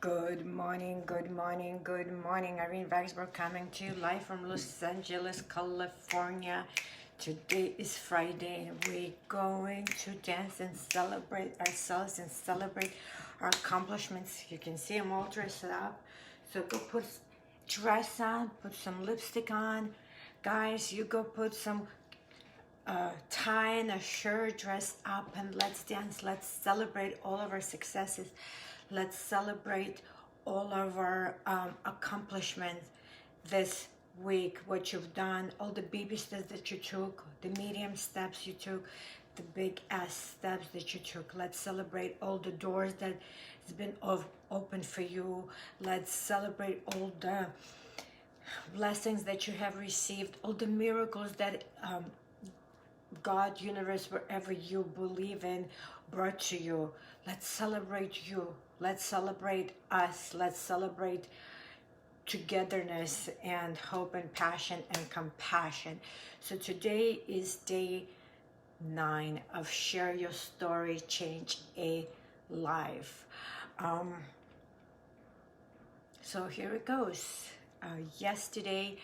Good morning, good morning, good morning. Irene Vaxberg coming to you live from Los Angeles, California. Today is Friday and we're going to dance and celebrate ourselves and celebrate our accomplishments. You can see I'm all dressed up. So go put dress on, put some lipstick on. Guys, you go put some tie and a shirt, dress up, and let's dance. Let's celebrate all of our successes. Let's celebrate all of our accomplishments this week, what you've done, all the baby steps that you took, the medium steps you took, the big ass steps that you took. Let's celebrate all the doors that has been open for you. Let's celebrate all the blessings that you have received, all the miracles that God, universe, wherever you believe in, brought to you. Let's celebrate you. Let's celebrate us. Let's celebrate togetherness and hope and passion and compassion. So today is day 9 of Share Your Story, Change a Life. So here it goes. Yesterday,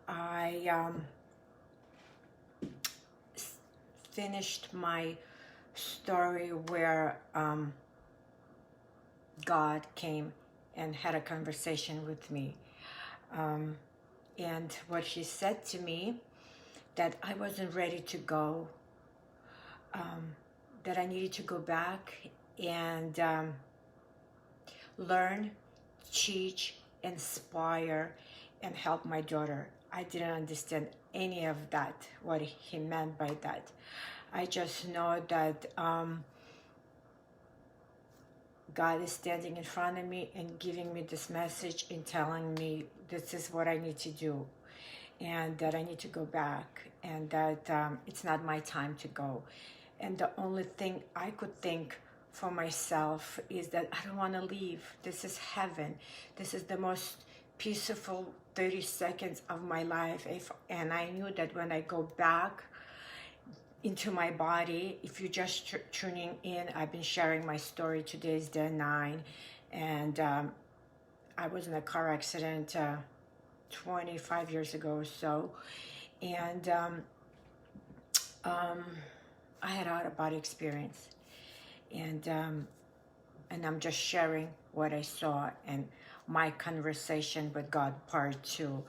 I finished my story where God came and had a conversation with me. And what he said to me, that I wasn't ready to go, that I needed to go back and learn, teach, inspire, and help my daughter. I didn't understand any of that, what he meant by that. I just know that God is standing in front of me and giving me this message and telling me this is what I need to do, and that I need to go back, and that it's not my time to go. And the only thing I could think for myself is that I don't want to leave. This is heaven. This is the most peaceful 30 seconds of my life. And I knew that when I go back into my body, if you're just tuning in, I've been sharing my story. Today is day 9, and I was in a car accident 25 years ago or so, and I had out of body experience, and I'm just sharing what I saw and my conversation with God, part 2.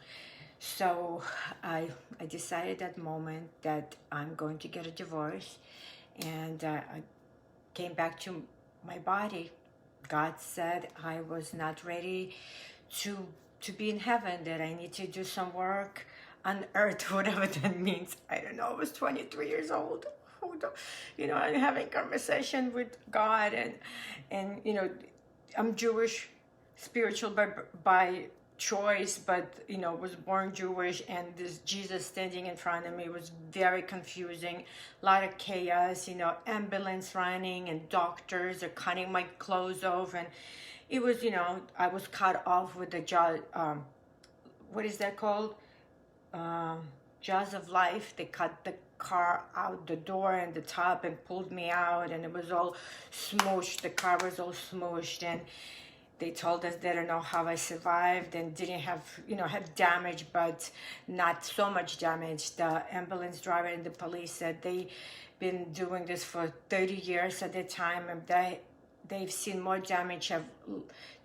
So I decided at that moment that I'm going to get a divorce, and I came back to my body. God said I was not ready to be in heaven, that I need to do some work on earth, whatever that means. I don't know. I was 23 years old. You know, I'm having conversation with God, and you know, I'm Jewish, spiritual by choice, but you know, was born Jewish, and this Jesus standing in front of me was very confusing. A lot of chaos, you know, ambulance running and doctors are cutting my clothes off, and it was, you know, I was cut off with the jaw. What is that called? Jaws of life. They cut the car out the door and the top and pulled me out, and it was all smooshed. The car was all smooshed, and they told us they don't know how I survived and didn't have, you know, had damage, but not so much damage. The ambulance driver and the police said they've been doing this for 30 years at the time, and they've seen more damage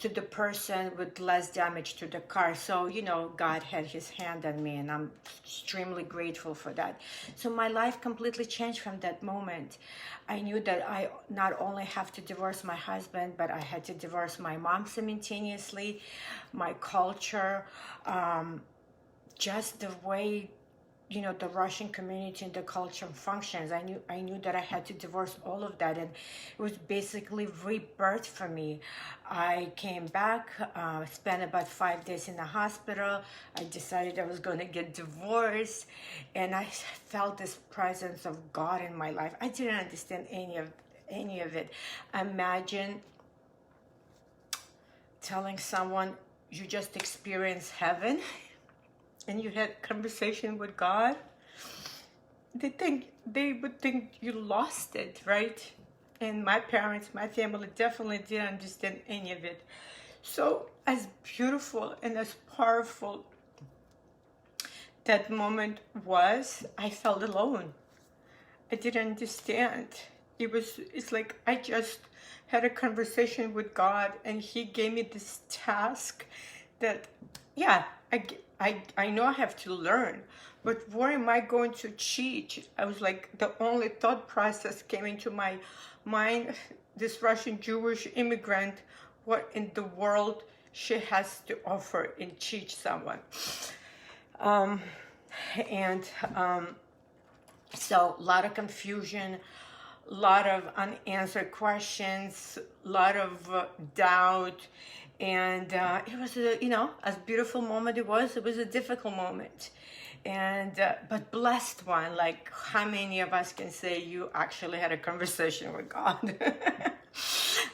to the person with less damage to the car. So, you know, God had his hand on me, and I'm extremely grateful for that. So my life completely changed from that moment. I knew that I not only have to divorce my husband, but I had to divorce my mom simultaneously, my culture, just the way, you know, the Russian community and the culture functions. I knew that I had to divorce all of that, and it was basically rebirth for me. I came back, spent about 5 days in the hospital. I decided I was going to get divorced, and I felt this presence of God in my life. I didn't understand any of it. Imagine telling someone you just experienced heaven and you had conversation with God. They would think you lost it, right? And my parents, my family definitely didn't understand any of it. So as beautiful and as powerful that moment was, I felt alone. I didn't understand. It's like I just had a conversation with God, and He gave me this task that, yeah, I know I have to learn, but where am I going to teach? I was like, the only thought process came into my mind, this Russian Jewish immigrant, what in the world she has to offer and teach someone. Um, and So a lot of confusion, a lot of unanswered questions, a lot of doubt. And it was, as beautiful moment it was a difficult moment. And, but blessed one, like how many of us can say you actually had a conversation with God?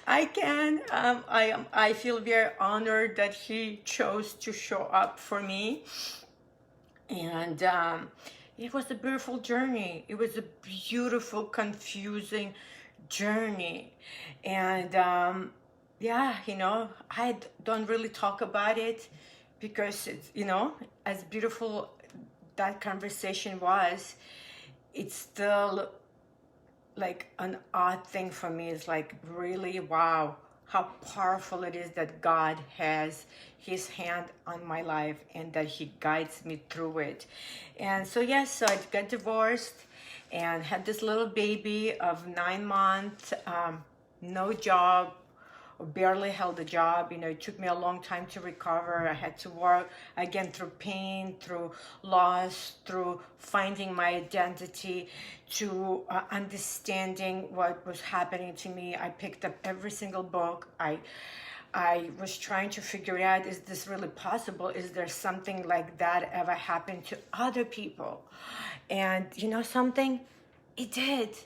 I can. I feel very honored that He chose to show up for me. And it was a beautiful journey. It was a beautiful, confusing journey. And yeah, I don't really talk about it because it's, as beautiful that conversation was, it's still like an odd thing for me. It's like, really, wow, how powerful it is that God has His hand on my life and that He guides me through it. And so, yes, so I got divorced and had this little baby of 9 months, no job, or barely held a job. It took me a long time to recover. I had to work again through pain, through loss, through finding my identity, to understanding what was happening to me. I picked up every single book. I was trying to figure out, is this really possible? Is there something like that ever happened to other people? And something? It did.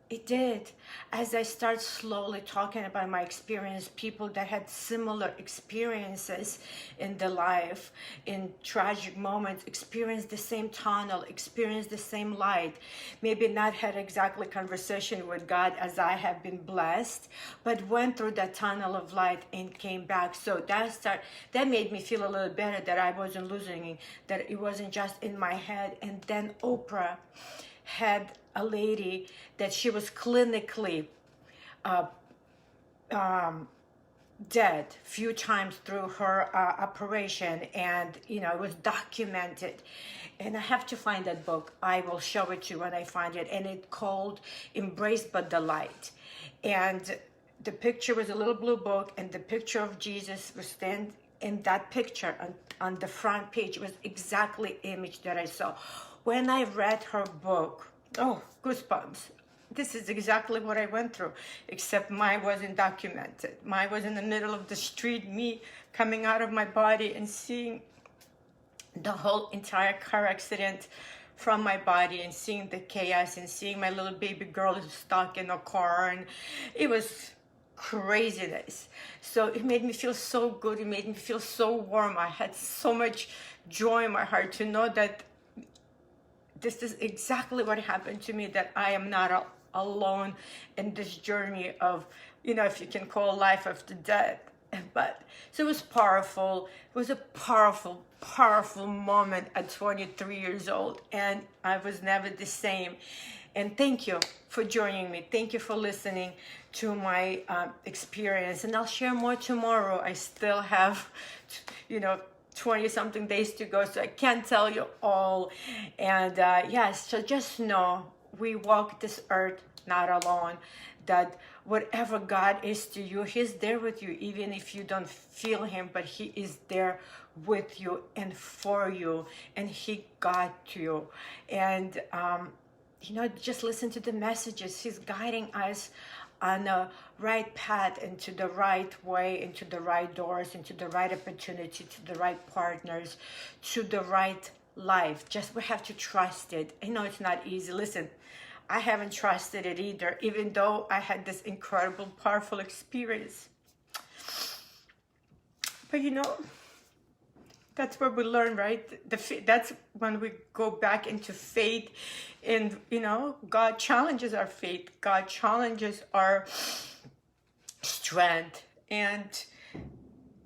It did. As I start slowly talking about my experience, people that had similar experiences in their life, in tragic moments, experienced the same tunnel, experienced the same light, maybe not had exactly conversation with God as I have been blessed, but went through that tunnel of light and came back. So that made me feel a little better, that I wasn't losing it, that it wasn't just in my head. And then Oprah had a lady that she was clinically dead few times through her operation, and it was documented. And I have to find that book. I will show it to you when I find it. And it's called Embraced by the Light. And the picture was a little blue book, and the picture of Jesus was standing in that picture on the front page. It was exactly the image that I saw. When I read her book, oh, goosebumps. This is exactly what I went through, except mine wasn't documented. Mine was in the middle of the street, me coming out of my body and seeing the whole entire car accident from my body, and seeing the chaos, and seeing my little baby girl stuck in a car. And it was craziness. So it made me feel so good. It made me feel so warm. I had so much joy in my heart to know that this is exactly what happened to me, that I am not alone in this journey of, if you can call life after death. But so it was powerful. It was a powerful, powerful moment at 23 years old, and I was never the same. And thank you for joining me. Thank you for listening to my experience. And I'll share more tomorrow. I still have, 20 something days to go, so I can't tell you all. And yes, so just know we walk this earth not alone, that whatever God is to you, He's there with you, even if you don't feel Him, but He is there with you and for you, and He got you. And just listen to the messages. He's guiding us on the right path, into the right way, into the right doors, into the right opportunity, to the right partners, to the right life. Just we have to trust it. I know it's not easy. Listen, I haven't trusted it either, even though I had this incredible, powerful experience. But that's where we learn, right? That's when we go back into faith, and God challenges our faith. God challenges our strength. And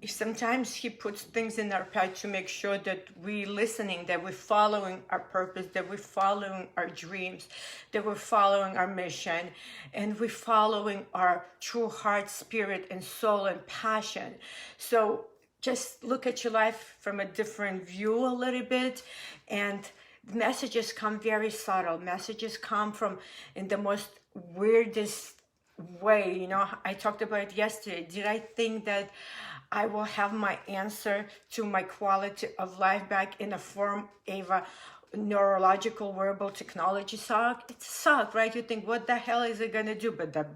sometimes he puts things in our path to make sure that we're listening, that we're following our purpose, that we're following our dreams, that we're following our mission, and we're following our true heart, spirit, and soul and passion. So just look at your life from a different view a little bit, and messages come very subtle. Messages come from in the most weirdest way. You know, I talked about it yesterday. Did I think that I will have my answer to my quality of life back in the form of a neurological wearable technology sock? It's a sock, right? You think, what the hell is it gonna do? But the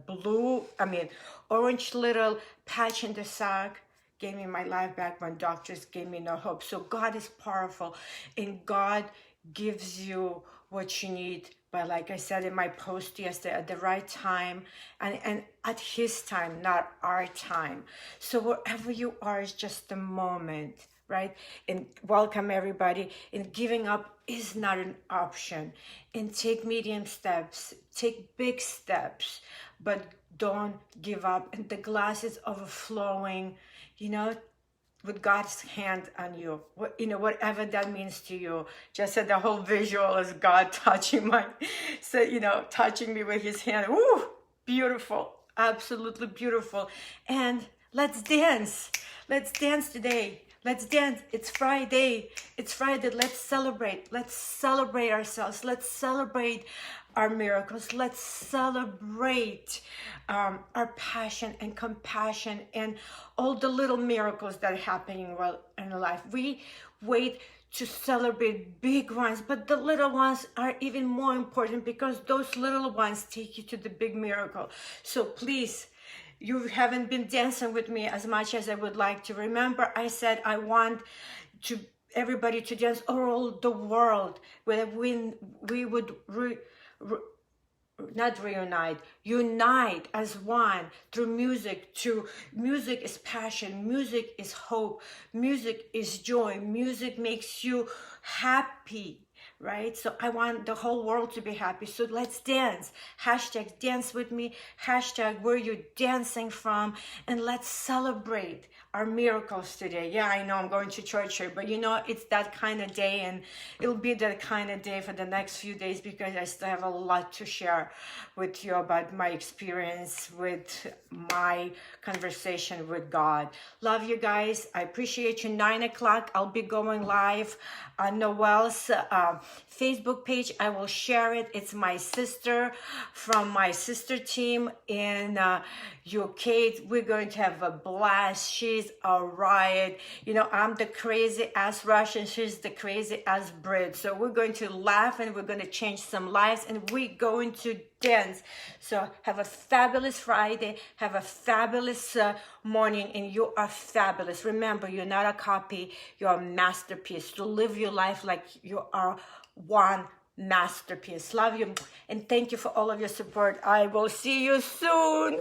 orange little patch in the sock gave me my life back when doctors gave me no hope. So God is powerful, and God gives you what you need. But like I said in my post yesterday, at the right time and at his time, not our time. So wherever you are is just a moment, right? And welcome everybody. And giving up is not an option. And take medium steps, take big steps, but don't give up. And the glass is overflowing, you know, with God's hand on you, whatever that means to you. Just said the whole visual is God touching touching me with his hand. Woo, beautiful, absolutely beautiful. And let's dance. Let's dance today. Let's dance. It's Friday. It's Friday. Let's celebrate. Let's celebrate ourselves. Let's celebrate our miracles. Let's celebrate our passion and compassion and all the little miracles that are happening in our life. We wait to celebrate big ones, but the little ones are even more important, because those little ones take you to the big miracle. So please, you haven't been dancing with me as much as I would like to. Remember, I said I want everybody to dance all the world, where we would unite as one through music. Music is passion, music is hope, music is joy, music makes you happy, right? So I want the whole world to be happy. So let's dance. Hashtag dance with me. Hashtag where you're dancing from. And let's celebrate our miracles today. Yeah, I know I'm going to church here, but it's that kind of day, and it'll be that kind of day for the next few days, because I still have a lot to share with you about my experience with my conversation with God. Love you guys. I appreciate you. 9 o'clock, I'll be going live on Noelle's Facebook page. I will share it. It's my sister from my sister team in UK. We're going to have a blast. She's a riot. I'm the crazy ass Russian. She's the crazy ass Brit. So we're going to laugh, and we're going to change some lives, and we're going to dance. So have a fabulous Friday. Have a fabulous morning, and you are fabulous. Remember, you're not a copy. You're a masterpiece. So live your life like you are one masterpiece. Love you, and thank you for all of your support. I will see you soon.